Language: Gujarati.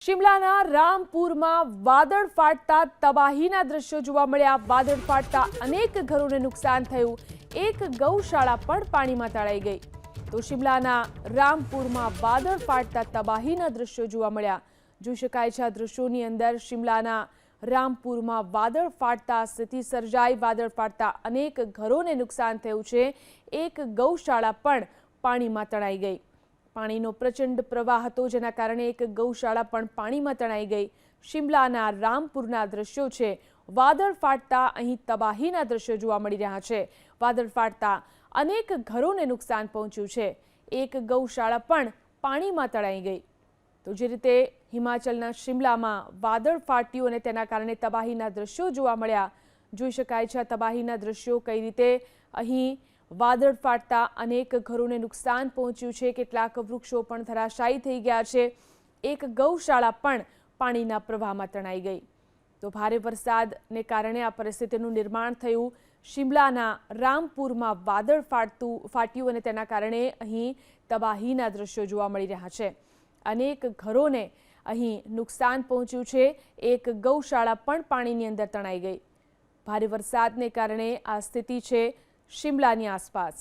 શિમલાના રામપુરમાં વાદળ ફાટતા તબાહીના દ્રશ્યો જોવા મળ્યા। વાદળ ફાટતા અનેક ઘરોને નુકસાન થયું। એક ગૌશાળા પણ પાણીમાં તણાઈ ગઈ। તો શિમલાના રામપુરમાં વાદળ ફાટતા તબાહીના દ્રશ્યો જોવા મળ્યા। જોઈ શકાય છે આ દ્રશ્યોની અંદર શિમલાના રામપુરમાં વાદળ ફાટતા સ્થિતિ સર્જાઈ। વાદળ ફાટતા અનેક ઘરોને નુકસાન થયું છે। એક ગૌશાળા પણ પાણીમાં તણાઈ ગઈ। પાણીનો પ્રચંડ પ્રવાહ હતો જેના કારણે એક ગૌશાળા પણ પાણીમાં તણાઈ ગઈ। શિમલાના રામપુરના દ્રશ્યો છે। વાદળ ફાટતા અહીં તબાહીના દ્રશ્યો જોવા મળી રહ્યા છે। વાદળ ફાટતા અનેક ઘરોને નુકસાન પહોંચ્યું છે। એક ગૌશાળા પણ પાણીમાં તણાઈ ગઈ। તો જે રીતે હિમાચલના શિમલામાં વાદળ ફાટ્યું અને તેના કારણે તબાહીના દ્રશ્યો જોવા મળ્યા। જોઈ શકાય છે આ તબાહીના દ્રશ્યો કઈ રીતે અહીં વાદળ ફાટતા અનેક ઘરોને નુકસાન પહોંચ્યું છે। કેટલાક વૃક્ષો પણ ધરાશાયી થઈ ગયા છે। એક ગૌશાળા પણ પાણીના પ્રવાહમાં તણાઈ ગઈ। તો ભારે વરસાદને કારણે આ પરિસ્થિતિનું નિર્માણ થયું। શિમલાના રામપુરમાં વાદળ ફાટ્યું અને તેના કારણે અહીં તબાહીના દ્રશ્યો જોવા મળી રહ્યા છે। અનેક ઘરોને અહીં નુકસાન પહોંચ્યું છે। એક ગૌશાળા પણ પાણીની અંદર તણાઈ ગઈ। ભારે વરસાદને કારણે આ સ્થિતિ છે શિમલાની આસપાસ।